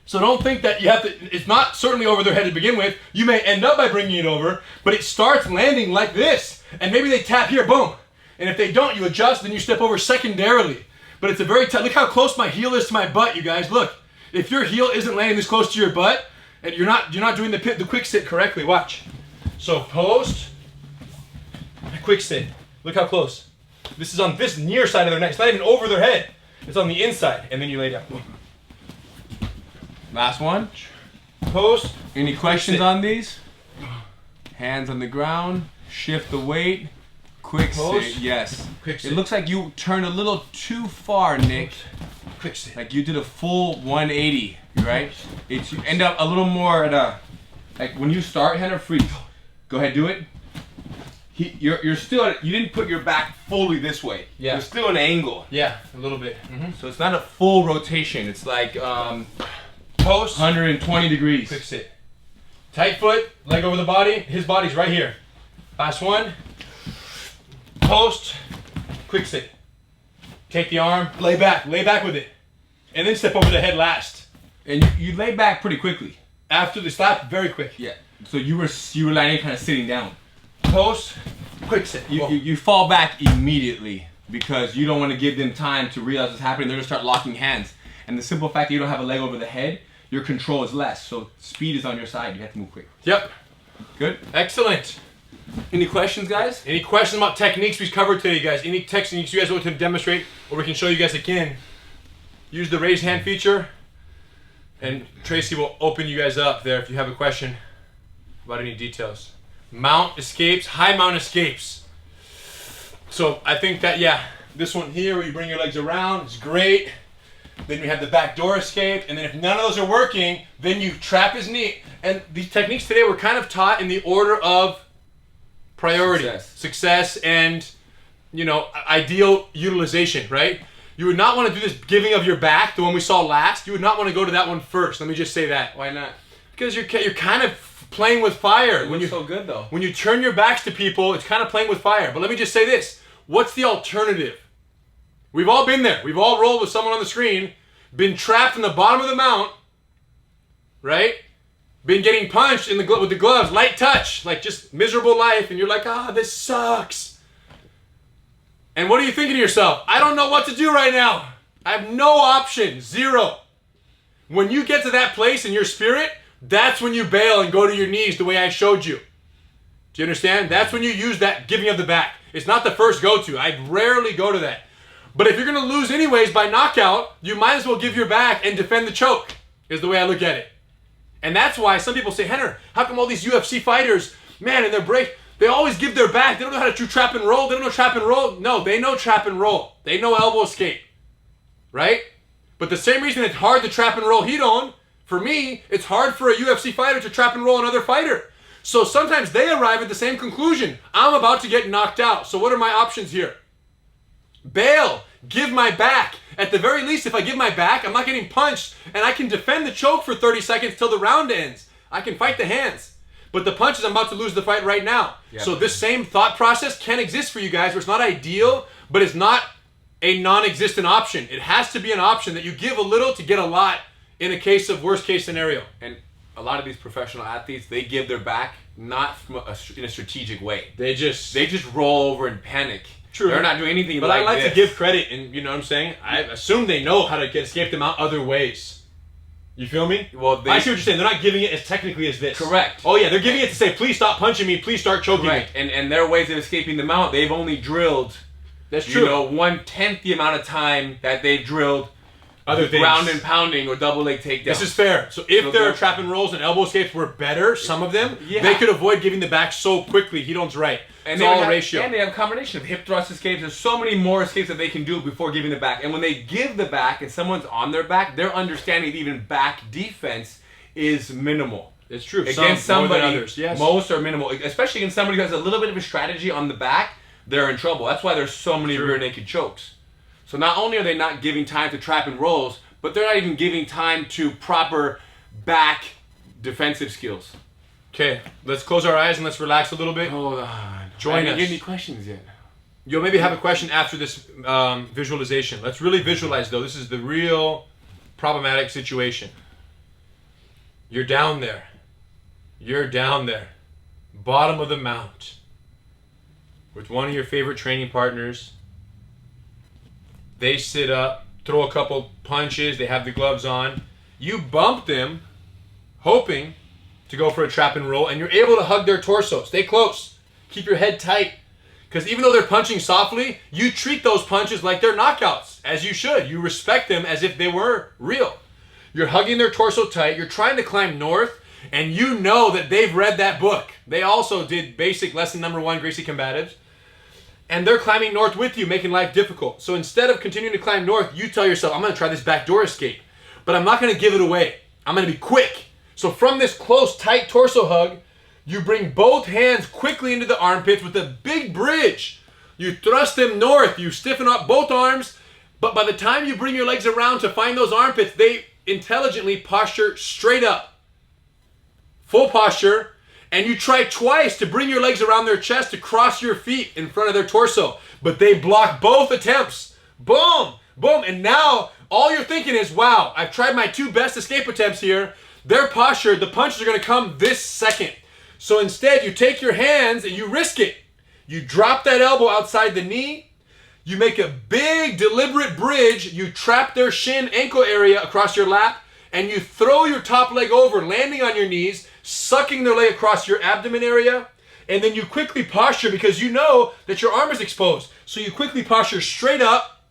So don't think that you have to, it's not certainly over their head to begin with. You may end up by bringing it over, but it starts landing like this. And maybe they tap here, boom. And if they don't, you adjust, then you step over secondarily. But it's a very tight, look how close my heel is to my butt, you guys. Look, if your heel isn't landing this close to your butt, and you're not doing the quick sit correctly, watch. So post, quick sit. Look how close. This is on this near side of their neck. It's not even over their head. It's on the inside, and then you lay down. Last one. Post. Any questions on these? Hands on the ground. Shift the weight. Quick Post. sit. Yes. Quick sit. It looks like you turned a little too far, Nick. Quick sit. Like you did a full 180, right? You end up a little more at a, like when you start, Henner, freeze. Go ahead, do it. You're still, you didn't put your back fully this way. Yeah. There's still an angle. Yeah, a little bit. So it's not a full rotation. It's like Post. 120 degrees. Quick sit. Tight foot, leg over the body. His body's right here. Last one. Post. Quick sit. Take the arm, lay back with it. And then step over the head last. And you lay back pretty quickly. After the slap, very quick. Yeah. So you were landing kind of sitting down. post, Quick set. you fall back immediately because you don't want to give them time to realize what's happening. They're going to start locking hands. And the simple fact that you don't have a leg over the head, your control is less. So speed is on your side. You have to move quick. Yep. Good. Excellent. Any questions, guys? Any questions about techniques we've covered today, guys? Any techniques you guys want to demonstrate, or we can show you guys again? Use the raise hand feature, and Tracy will open you guys up there if you have a question about any details. Mount escapes, high mount escapes. So I think that, yeah, this one here where you bring your legs around is great. Then we have the back door escape, and then if none of those are working, then you trap his knee. And these techniques today were kind of taught in the order of priority, success, and ideal utilization, right? You would not want to do this giving of your back, the one we saw last. You would not want to go to that one first. Let me just say that. Why not? Because you're kind of playing with fire. When you're so good though. When you turn your backs to people, it's kind of playing with fire. But let me just say this. What's the alternative? We've all been there. We've all rolled with someone on the screen, been trapped in the bottom of the mount, right? Been getting punched with the gloves, light touch, like just miserable life, and you're like, this sucks. And what are you thinking to yourself? I don't know what to do right now. I have no option, zero. When you get to that place in your spirit, that's when you bail and go to your knees the way I showed you. Do you understand? That's when you use that giving of the back. It's not the first go-to. I rarely go to that. But if you're going to lose anyways by knockout, you might as well give your back and defend the choke, is the way I look at it. And that's why some people say, Henner, how come all these UFC fighters, man, in their break, they always give their back. They don't know how to do trap and roll. They don't know trap and roll. No, they know trap and roll. They know elbow escape, right? But the same reason it's hard to trap and roll Hidon, for me, it's hard for a UFC fighter to trap and roll another fighter. So sometimes they arrive at the same conclusion. I'm about to get knocked out. So what are my options here? Bail. Give my back. At the very least, if I give my back, I'm not getting punched, and I can defend the choke for 30 seconds till the round ends. I can fight the hands. But the punches, I'm about to lose the fight right now. Yep. So this same thought process can exist for you guys, where it's not ideal, but it's not a non-existent option. It has to be an option that you give a little to get a lot in a case of worst case scenario. And a lot of these professional athletes, they give their back not in a strategic way. They just roll over and panic. True. They're not doing anything but like I like this. to give credit, and you know what I'm saying? I assume they know how to escape them out other ways. You feel me? Well, I see what you're saying. They're not giving it as technically as this. Correct. Oh yeah, they're giving it to say, please stop punching me, please start choking me. And their ways of escaping them out, they've only drilled, that's true, 1/10 the amount of time that they've drilled other things. Ground and pounding or double leg takedowns. This is fair. So if their trap and rolls and elbow escapes were better, some of them, they could avoid giving the back so quickly. Hidon's right. And it's all a ratio. And they have a combination of hip thrust escapes. There's so many more escapes that they can do before giving the back. And when they give the back and someone's on their back, their understanding of even back defense is minimal. It's true. Against somebody, more than others. Yes. Most are minimal. Especially against somebody who has a little bit of a strategy on the back, they're in trouble. That's why there's so many rear naked chokes. So not only are they not giving time to trap and rolls, but they're not even giving time to proper back defensive skills. Okay, let's close our eyes and let's relax a little bit. Hold on. Join I us. didn't get any questions yet. You'll maybe have a question after this visualization. Let's really visualize, though. This is the real problematic situation. You're down there. You're down there. Bottom of the mount. With one of your favorite training partners. They sit up, throw a couple punches. They have the gloves on. You bump them, hoping to go for a trap and roll, and you're able to hug their torso. Stay close. Keep your head tight. Because even though they're punching softly, you treat those punches like they're knockouts, as you should. You respect them as if they were real. You're hugging their torso tight. You're trying to climb north, and you know that they've read that book. They also did basic lesson number 1, Gracie Combatives. And they're climbing north with you, making life difficult. So instead of continuing to climb north, you tell yourself, I'm going to try this backdoor escape. But I'm not going to give it away. I'm going to be quick. So from this close, tight torso hug, you bring both hands quickly into the armpits with a big bridge. You thrust them north. You stiffen up both arms. But by the time you bring your legs around to find those armpits, they intelligently posture straight up. Full posture. And you try twice to bring your legs around their chest to cross your feet in front of their torso. But they block both attempts. Boom! Boom! And now all you're thinking is, wow, I've tried my 2 best escape attempts here. Their posture, the punches are going to come this second. So instead, you take your hands and you risk it. You drop that elbow outside the knee. You make a big, deliberate bridge. You trap their shin, ankle area across your lap, and you throw your top leg over, landing on your knees, sucking their leg across your abdomen area, and then you quickly posture because you know that your arm is exposed. So you quickly posture straight up,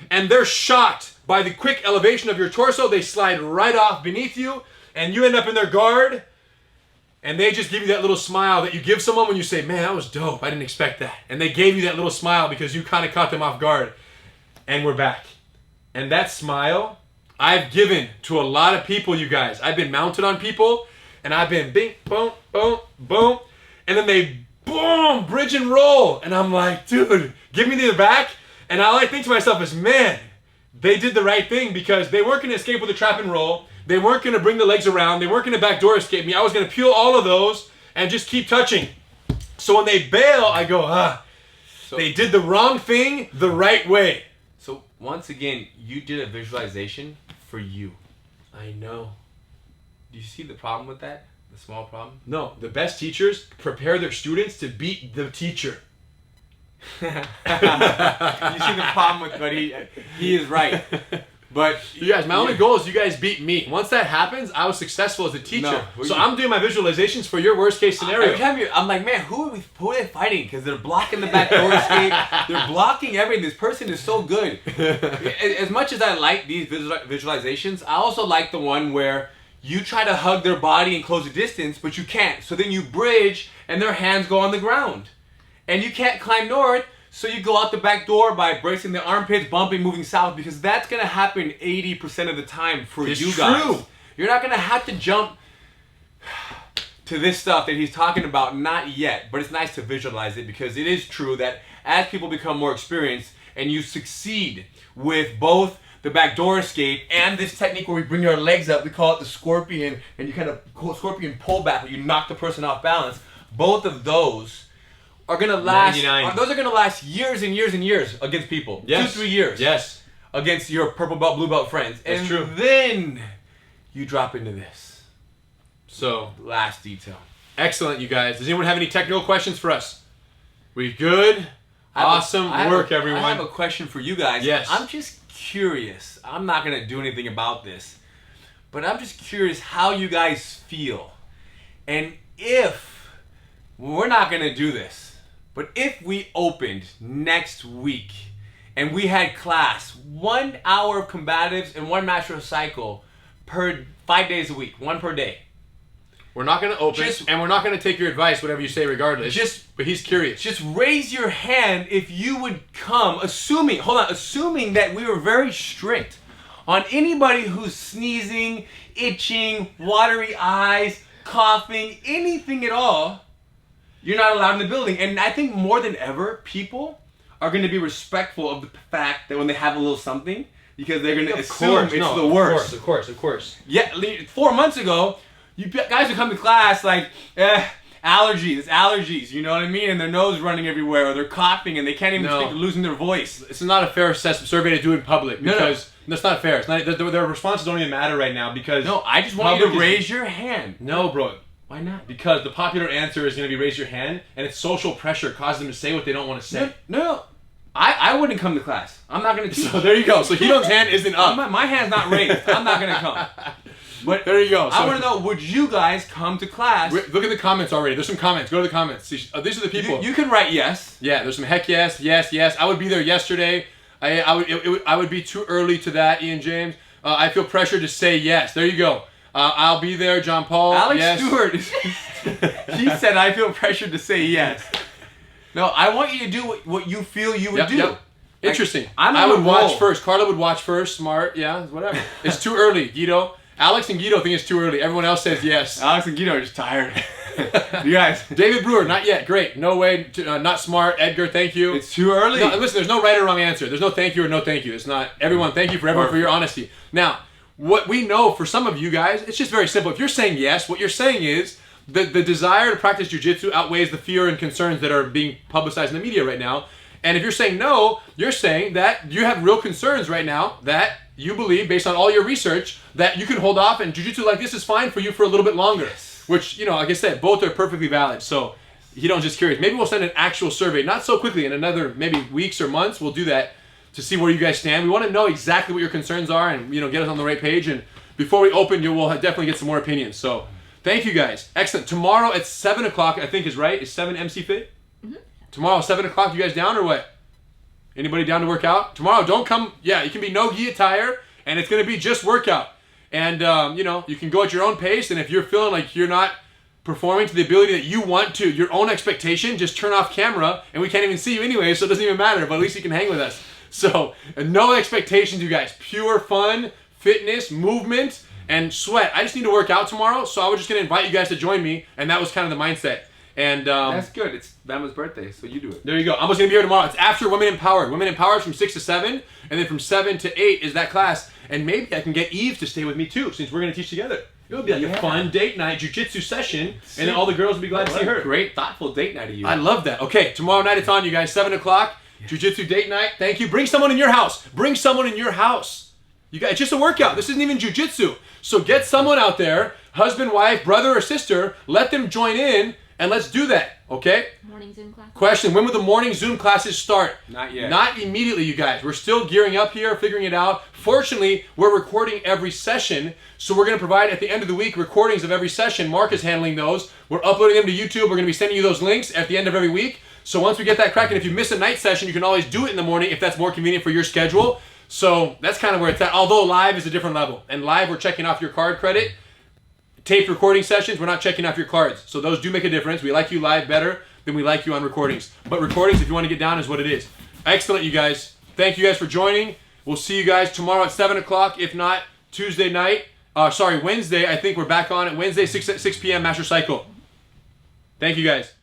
and they're shocked by the quick elevation of your torso. They slide right off beneath you, and you end up in their guard, and they just give you that little smile that you give someone when you say, man, that was dope. I didn't expect that. And they gave you that little smile because you kind of caught them off guard. And we're back. And that smile, I've given to a lot of people, you guys. I've been mounted on people, and I've been bing, boom, boom, boom. And then they, boom, bridge and roll. And I'm like, dude, give me the back. And all I think to myself is, man, they did the right thing because they weren't going to escape with a trap and roll. They weren't going to bring the legs around. They weren't going to backdoor escape me. I was going to peel all of those and just keep touching. So when they bail, I go, So, they did the wrong thing the right way. so once again, you did a visualization for you. I know. Do you see the problem with that? The small problem? No, the best teachers prepare their students to beat the teacher. You see the problem with, but he is right. But You guys, my only goal is you guys beat me. Once that happens, I was successful as a teacher. No, So I'm doing my visualizations for your worst case scenario. every time I'm like, man, who are they fighting? Because they're blocking the back door escape. They're blocking everything. This person is so good. As much as I like these visualizations, I also like the one where you try to hug their body and close the distance, but you can't. So then you bridge, and their hands go on the ground. And you can't climb north, so you go out the back door by bracing the armpits, bumping, moving south, because that's going to happen 80% of the time for It's you guys. true. You're not going to have to jump to this stuff that he's talking about, not yet, but it's nice to visualize it because it is true that as people become more experienced and you succeed with both the backdoor escape and this technique where we bring our legs up, we call it the scorpion, and you kind of scorpion pull back where you knock the person off balance. Both of those are gonna last. 99. Those are gonna last years and years and years against people. Yes. 2-3 years. Yes. Against your purple belt, blue belt friends. That's And true. then you drop into this So, last detail. excellent, you guys. Does anyone have any technical questions for us? We good? I have a- Awesome I have work, a- everyone. I have a question for you guys. Yes. I'm just curious. I'm not gonna do anything about this, but I'm just curious how you guys feel, and if we're not gonna do this. But if we opened next week and we had class, 1 hour of combatives and 1 master of cycle per 5 days a week, 1 per day. We're not going to open, and we're not going to take your advice, whatever you say, regardless. But he's curious. Just raise your hand if you would come, assuming that we were very strict on anybody who's sneezing, itching, watery eyes, coughing, anything at all. You're not allowed in the building. And I think more than ever, people are going to be respectful of the fact that when they have a little something, because they're going to assume it's the worst. Of course. Yeah, 4 months ago, you guys would come to class like, allergies, it's allergies, you know what I mean? And their nose running everywhere, or they're coughing, and they can't even speak, they're losing their voice. This is not a fair survey to do in public, No, because that's not fair. It's not, their responses don't even matter right now, because... No, I just want you to public is- raise your hand. No, bro. Why not? Because the popular answer is going to be raise your hand, and it's social pressure causing them to say what they don't want to say. No. I wouldn't come to class. I'm not going to teach. So there you go. So Hito's hand isn't up. My hand's not raised. I'm not going to come. But There you go. I So- want to know, would you guys come to class? Look at the comments already. There's some comments. Go to the comments. These are the people. You can write yes. Yeah, there's some heck yes. I would be there yesterday. I would be too early to that, Ian James. I feel pressure to say yes. There you go. I'll be there, John Paul. Alex yes. Stewart, he said, I feel pressured to say yes. No, I want you to do what you feel you would do. Yep. Interesting. I'm I on would a watch roll. first. Carla would watch first. Smart. Yeah, whatever. It's too early, Guido. Alex and Guido think it's too early. Everyone else says yes. Alex and Guido are just tired. You guys, David Brewer, not yet. Great. No way. Not smart. Edgar, thank you. it's too early. No, listen, there's no right or wrong answer. There's no thank you or no thank you. It's not everyone. Thank you for everyone for your honesty. Now, what we know for some of you guys, it's just very simple. If you're saying yes, what you're saying is the desire to practice jiu-jitsu outweighs the fear and concerns that are being publicized in the media right now. And if you're saying no, you're saying that you have real concerns right now that you believe, based on all your research, that you can hold off and jiu-jitsu like this is fine for you for a little bit longer. which, you know, like I said, both are perfectly valid. So you don't just curious. Maybe we'll send an actual survey, not so quickly, in another maybe weeks or months. We'll do that to see where you guys stand. We want to know exactly what your concerns are and, you know, get us on the right page. And before we open, we'll definitely get some more opinions. So thank you guys. Excellent. Tomorrow at 7 o'clock, I think is right. Is 7 MC Fit? Mm-hmm. Tomorrow 7 o'clock, you guys down or what? Anybody down to work out? Tomorrow, don't come. Yeah, it can be no gi attire, and it's going to be just workout. And, you know, you can go at your own pace, and if you're feeling like you're not performing to the ability that you want to, your own expectation, just turn off camera, and we can't even see you anyway, so it doesn't even matter, but at least you can hang with us. So, no expectations, you guys. Pure fun, fitness, movement, and sweat. I just need to work out tomorrow, so I was just going to invite you guys to join me, and that was kind of the mindset. And that's good. It's Bama's birthday, so you do it. There you go. I'm just going to be here tomorrow. It's after Women Empowered. Women Empowered from 6 to 7, and then from 7 to 8 is that class. And maybe I can get Eve to stay with me too, since we're going to teach together. It would be like a fun date night jiu-jitsu session, and then all the girls would be glad to see her. Great, thoughtful date night of you. I love that. Okay, tomorrow night it's on, you guys. 7 o'clock, jiu-jitsu date night. Thank you. Bring someone in your house. Bring someone in your house. You guys, it's just a workout. This isn't even jiu-jitsu. So get someone out there, husband, wife, brother, or sister. Let them join in, and let's do that. Okay? Morning Zoom class. Question, when will the morning Zoom classes start? Not yet. Not immediately, you guys. We're still gearing up here, figuring it out. Fortunately, we're recording every session, so we're going to provide at the end of the week recordings of every session. Mark is handling those. We're uploading them to YouTube. We're going to be sending you those links at the end of every week. So once we get that cracking, if you miss a night session, you can always do it in the morning if that's more convenient for your schedule. So that's kind of where it's at, although live is a different level. And live, we're checking off your card credit. Taped recording sessions, we're not checking off your cards. So those do make a difference. We like you live better than we like you on recordings. But recordings, if you want to get down, is what it is. Excellent, you guys. Thank you guys for joining. We'll see you guys tomorrow at 7 o'clock, if not Tuesday night. Wednesday. I think we're back on at Wednesday, 6 p.m. Master Cycle. Thank you guys.